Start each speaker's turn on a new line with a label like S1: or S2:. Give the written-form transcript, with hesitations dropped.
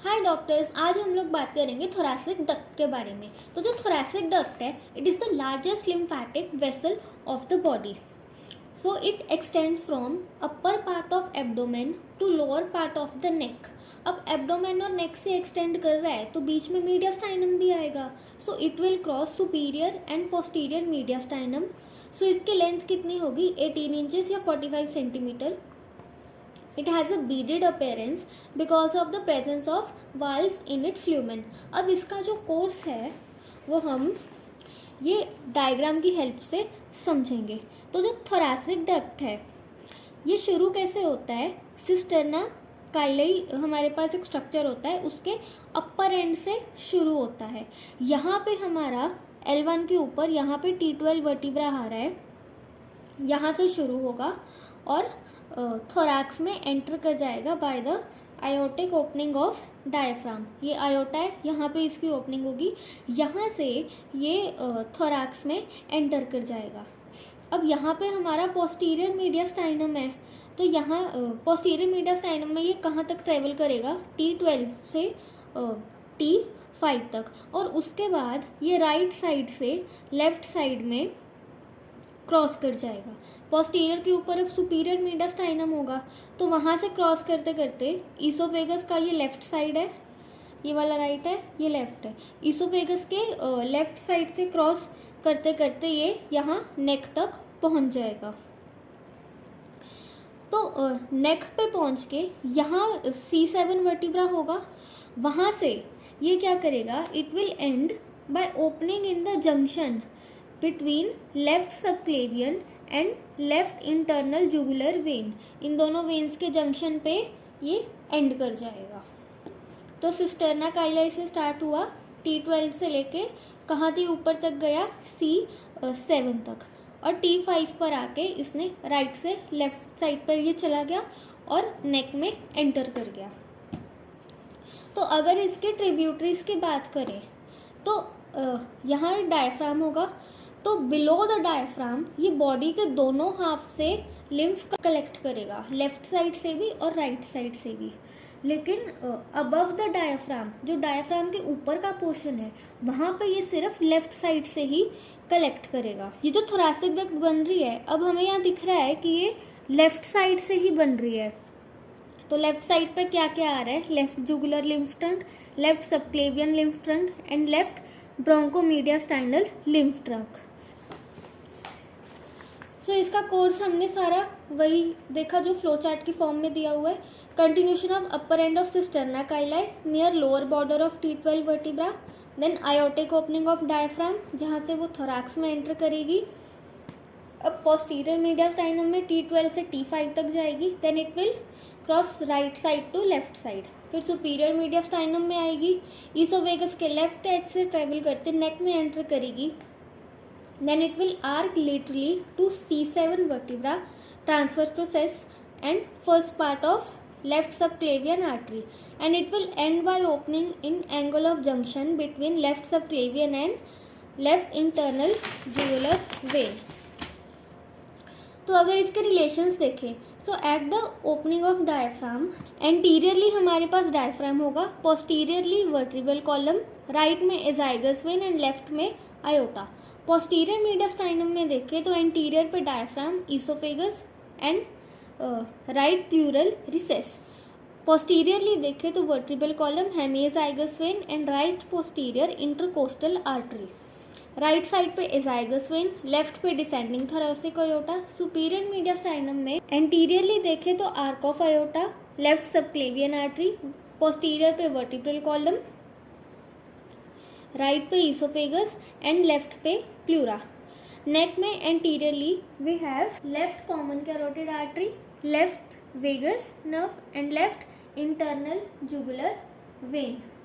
S1: हाय doctors, आज हम लोग बात करेंगे थोरैसिक डक्ट के बारे में। तो जो थोरैसिक डक्ट है, it is the largest lymphatic vessel of the body. So it extend from upper part of abdomen to lower part of the neck. अब एब्डोमेन और नेक से एक्सटेंड कर रहा है तो बीच में मीडियास्टाइनम भी आएगा। So it will cross superior and posterior mediastinum. So इसकी लेंथ कितनी होगी? 18 इंचेस या 45 centimetre. It has a beaded appearance because of the presence of valves in its lumen. अब इसका जो कोर्स है वो हम ये डायग्राम की हेल्प से समझेंगे। तो जो थोरैसिक डक्ट है ये शुरू कैसे होता है? सिस्टर्ना काइलाई हमारे पास एक स्ट्रक्चर होता है, उसके अपर एंड से शुरू होता है। यहाँ पे हमारा L1 के ऊपर यहाँ पे T12 वर्टिब्रा आ रहा है, यहाँ से शुरू होगा और थोरैक्स में एंटर कर जाएगा by the aortic opening of diaphragm. ये आयोटा है, यहाँ पे इसकी ओपनिंग होगी, यहाँ से ये थोरैक्स में एंटर कर जाएगा। अब यहाँ पे हमारा पोस्टीरियर मीडियास्टाइनम है, तो यहाँ पोस्टीरियर मीडियास्टाइनम में ये कहाँ तक ट्रेवल करेगा? T12 से T5 तक, और उसके बाद ये राइट साइड से लेफ्ट साइड में क्रॉस कर जाएगा। पोस्टीरियर के ऊपर अब सुपीरियर मीडियास्टाइनम होगा, तो वहाँ से क्रॉस करते करते ईसोफेगस का ये लेफ्ट साइड है, ये वाला राइट है, ये लेफ्ट है। ईसोफेगस के लेफ्ट साइड से क्रॉस करते करते ये यहाँ नेक तक पहुँच जाएगा। तो नेक पे पहुँच के यहाँ C7 वर्टिब्रा होगा, वहाँ से ये क्या करेगा? It will end by opening in the junction between left subclavian and left internal jugular vein. इन दोनों वेन्स के जंक्शन पे ये एंड कर जाएगा। तो सिस्टर्ना काइलाई से स्टार्ट हुआ, T12 से लेके कहाँ थी? ऊपर तक गया C7 तक, और T5 पर आके इसने राइट से लेफ्ट साइड पर ये चला गया और नेक में एंटर कर गया। तो अगर इसके ट्रिब्यूटरीज की बात करें तो यहाँ एक डायफ्राम होगा, तो बिलो द डायफ्राम ये बॉडी के दोनों हाफ से लिम्फ कलेक्ट करेगा, लेफ्ट साइड से भी और राइट साइड से भी। लेकिन अबव द डायफ्राम, जो डायफ्राम के ऊपर का पोर्शन है, वहाँ पे ये सिर्फ लेफ्ट साइड से ही कलेक्ट करेगा। ये जो थोरैसिक डक्ट बन रही है, अब हमें यहाँ दिख रहा है कि ये लेफ्ट साइड से ही बन रही है। तो लेफ्ट साइड पे क्या क्या आ रहा है? Left jugular lymph trunk, left subclavian lymph trunk and left bronchomediastinal lymph trunk. So इसका कोर्स हमने सारा वही देखा जो फ्लो चार्ट की फॉर्म में दिया हुआ है। Continuation of upper end of cisterna chyli near lower border of T12 vertebra, then aortic opening of diaphragm जहाँ से वो थोरैक्स में एंटर करेगी। अब पोस्टीरियर मीडियास्टाइनम में T12 से T5 तक जाएगी, then it will cross right side to left side. फिर सुपीरियर मीडियास्टाइनम में आएगी, ईसोफेगस के लेफ्ट एज से ट्रेवल करते नेक में एंटर करेगी, then it will arc laterally to C7 vertebra, transverse process and first part of left subclavian artery, and it will end by opening in angle of junction between left subclavian and left internal jugular vein. तो अगर इसके relations देखें, so at the opening of diaphragm anteriorly हमारे पास diaphragm होगा, posteriorly vertebral column, right में azygos vein and left में aorta. Posterior mediastinum में देखें तो एंटीरियर पे diaphragm, oesophagus and right pleural recess. Posteriorly देखें तो vertebral column, hemiazygos vein and right posterior intercostal artery. Right side पे एजाइगस वेन, लेफ्ट पे descending thoracic aorta. Superior mediastinum में एंटीरियरली देखें तो arch of iota, left subclavian artery, posterior पे vertebral column, right पे oesophagus and left पे pleura. Neck में anteriorly we have left common carotid artery, left vagus nerve and left internal jugular when.